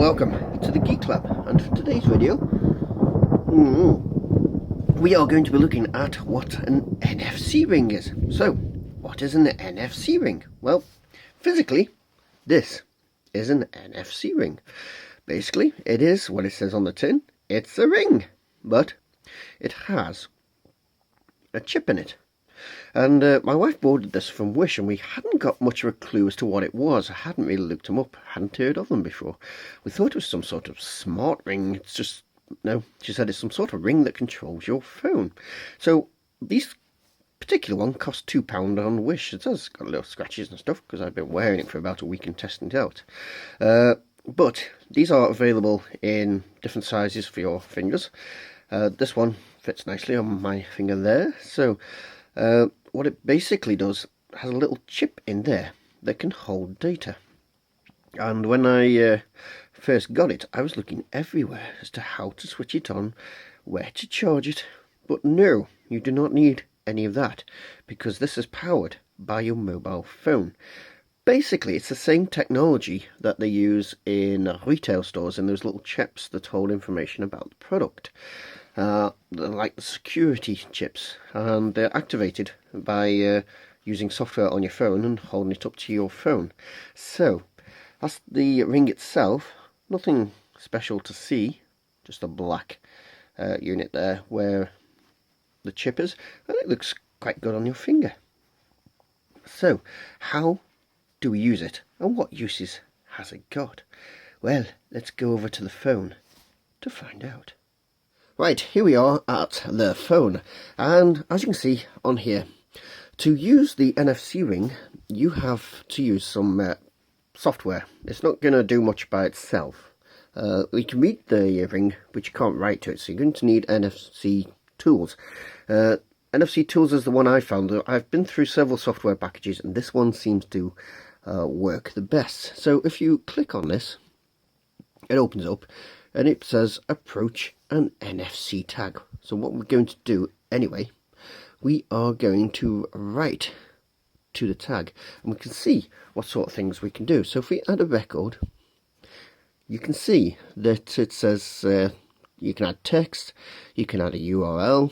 welcome to the Geek Club, and for today's video we are going to be looking at what an NFC ring is. So, what is an NFC ring? Well, physically, this is an NFC ring. Basically, it is what it says on the tin. It's a ring, but it has a chip in it. And my wife ordered this from Wish, and we hadn't got much of a clue as to what it was. I hadn't really looked them up, hadn't heard of them before. We thought it was some sort of smart ring. It's just, no, she said it's some sort of ring that controls your phone. So these particular one cost £2 on Wish. It has got little scratches and stuff because I've been wearing it for about a week and testing it out. But these are available in different sizes for your fingers. This one fits nicely on my finger there. So what it basically does, has a little chip in there that can hold data. And when I first got it, I was looking everywhere as to how to switch it on, where to charge it. But no, you do not need any of that, because this is powered by your mobile phone. Basically, it's the same technology that they use in retail stores, and those little chips that hold information about the product. They're like the security chips, and they're activated by using software on your phone and holding it up to your phone. So, that's the ring itself. Nothing special to see, just a black unit there where the chip is, and it looks quite good on your finger. So, how do we use it, and what uses has it got? Well, let's go over to the phone to find out. Right, here we are at the phone, and as you can see on here, to use the NFC ring, you have to use some software. It's not going to do much by itself. We can read the ring, but you can't write to it, so you're going to need NFC tools. NFC tools is the one I found. I've been through several software packages, and this one seems to work the best. So if you click on this, it opens up, and it says approach an NFC tag. So what we're going to do anyway, we are going to write to the tag, and we can see what sort of things we can do. So if we add a record, you can see that it says you can add text, you can add a URL,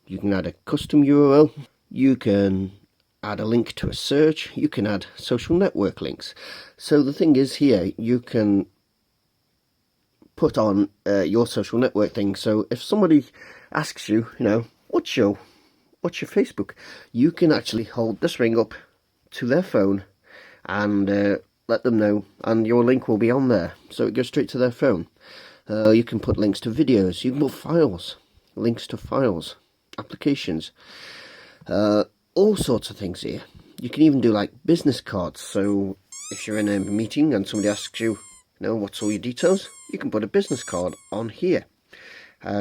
you can add a custom URL, you can add a link to a search, you can add social network links. So the thing is here, you can put on your social network thing. So if somebody asks you, what's your Facebook, you can actually hold this ring up to their phone and let them know, and your link will be on there, so it goes straight to their phone. You can put links to videos, you can put files, links to files, applications, all sorts of things here. You can even do like business cards. So if you're in a meeting and somebody asks you, what's all your details, you can put a business card on here.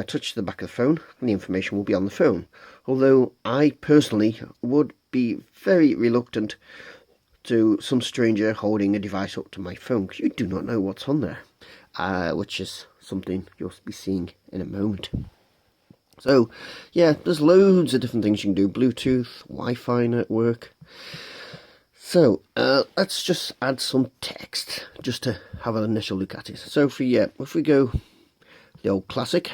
Touch the back of the phone and the information will be on the phone. Although I personally would be very reluctant to some stranger holding a device up to my phone, because you do not know what's on there, which is something you'll be seeing in a moment. So yeah, there's loads of different things you can do. Bluetooth, Wi-Fi network. So let's just add some text just to have an initial look at it. So if we go the old classic,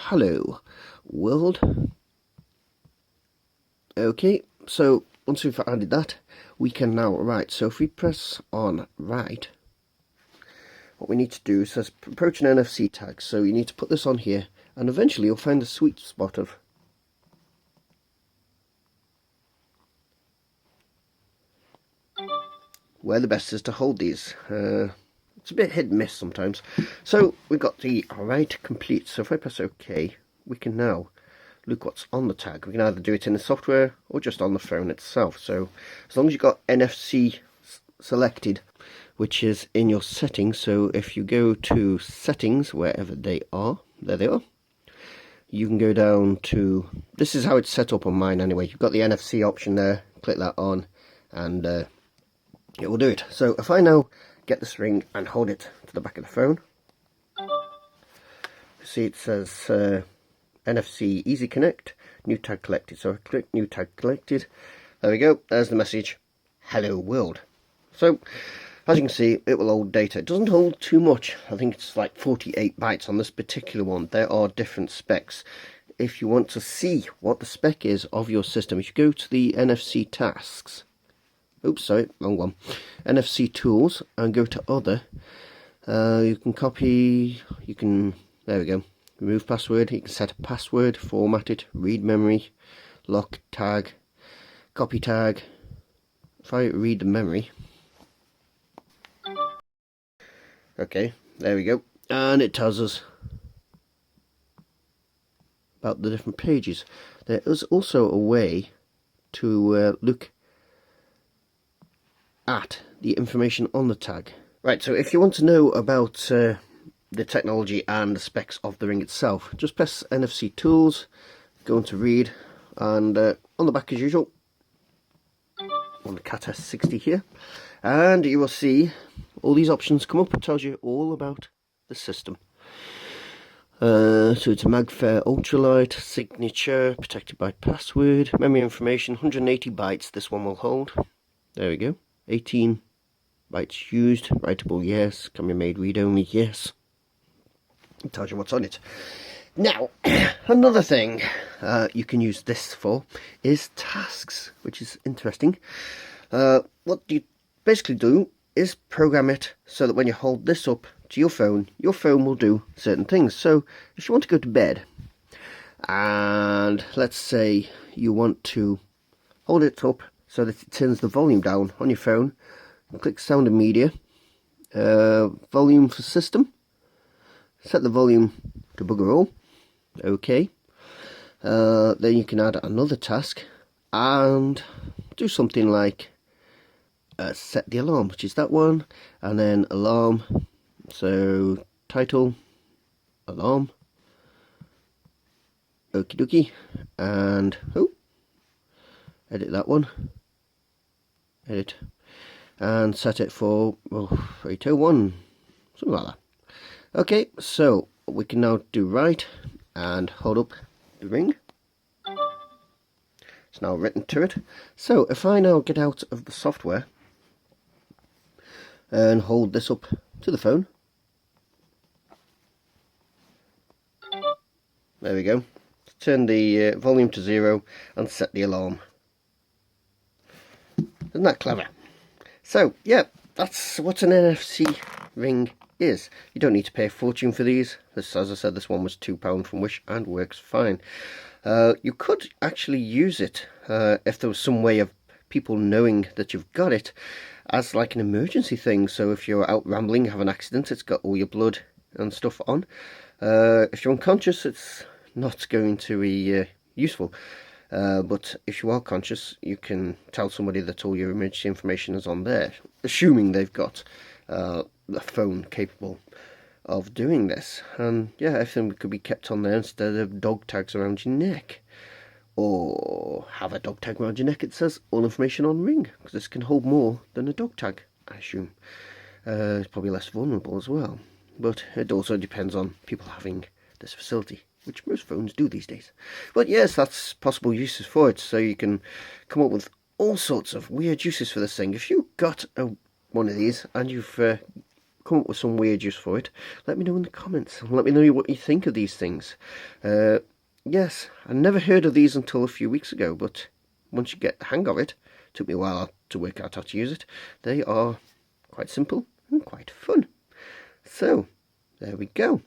hello world. Okay, so once we've added that, we can now write. So if we press on write, what we need to do is says approach an NFC tag. So you need to put this on here, and eventually you'll find the sweet spot of where the best is to hold these. It's a bit hit and miss sometimes. So we've got the write complete. So if I press OK, we can now look what's on the tag. We can either do it in the software or just on the phone itself. So as long as you've got NFC selected, which is in your settings, so if you go to settings, wherever they are, there they are, you can go down to, this is how it's set up on mine anyway. You've got the NFC option there, click that on, and it will do it. So if I now get this ring and hold it to the back of the phone, see it says NFC Easy Connect, new tag collected. So I click new tag collected. There we go. There's the message, hello world. So As you can see, it will hold data. It doesn't hold too much. I think it's like 48 bytes on this particular one. There are different specs. If you want to see what the spec is of your system, if you go to the NFC tasks, oops, sorry, wrong one, NFC tools, and go to other, you can copy, there we go, remove password, you can set a password, format it, read memory, lock tag, copy tag. If I read the memory, okay, there we go, and it tells us about the different pages. There is also a way to look at the information on the tag. Right, so if you want to know about the technology and the specs of the ring itself, just press NFC tools, go into read, and on the back as usual, on the Cat S60 here, and you will see all these options come up. It tells you all about the system. So it's a MagFair Ultralight, signature, protected by password, memory information, 180 bytes this one will hold. There we go, 18 bytes used, writable yes, can be made read-only yes. It tells you what's on it. Now, another thing you can use this for is tasks, which is interesting. What you basically do is program it so that when you hold this up to your phone will do certain things. So if you want to go to bed, and let's say you want to hold it up so that it turns the volume down on your phone, and click sound and media, volume for system, set the volume to bugger all, okay. Then you can add another task and do something like set the alarm, which is that one, and then alarm, so title, alarm, okie dokie, and edit that one, edit, and set it for 801, something like that. Okay, so we can now do right and hold up the ring. It's now written to it. So if I now get out of the software and hold this up to the phone, there we go, turn the volume to 0 and set the alarm. Isn't that clever? So yeah, that's what an NFC ring is. You don't need to pay a fortune for these. This, as I said, this one was £2 from Wish and works fine. You could actually use it if there was some way of people knowing that you've got it as like an emergency thing. So if you're out rambling, have an accident, it's got all your blood and stuff on. If you're unconscious, it's not going to be useful. But if you are conscious, you can tell somebody that all your emergency information is on there, assuming they've got a phone capable of doing this. And yeah, everything could be kept on there instead of dog tags around your neck. Or have a dog tag around your neck, it says all information on ring, because this can hold more than a dog tag, I assume. It's probably less vulnerable as well, but it also depends on people having this facility, which most phones do these days. But yes, that's possible uses for it, so you can come up with all sorts of weird uses for this thing. If you've got one of these and you've come up with some weird use for it, let me know in the comments, and let me know what you think of these things. Yes, I never heard of these until a few weeks ago, but once you get the hang of it, took me a while to work out how to use it, they are quite simple and quite fun. So, there we go.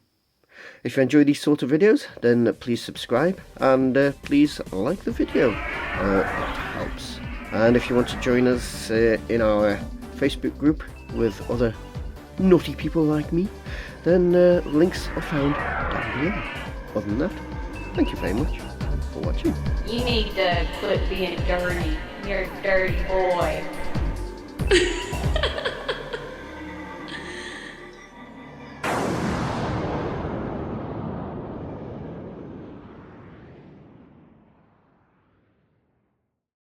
If you enjoy these sort of videos, then please subscribe, and please like the video. That helps. And if you want to join us in our Facebook group with other naughty people like me, then links are found down below. Other than that, thank you very much for watching. You need to quit being dirty. You're a dirty boy.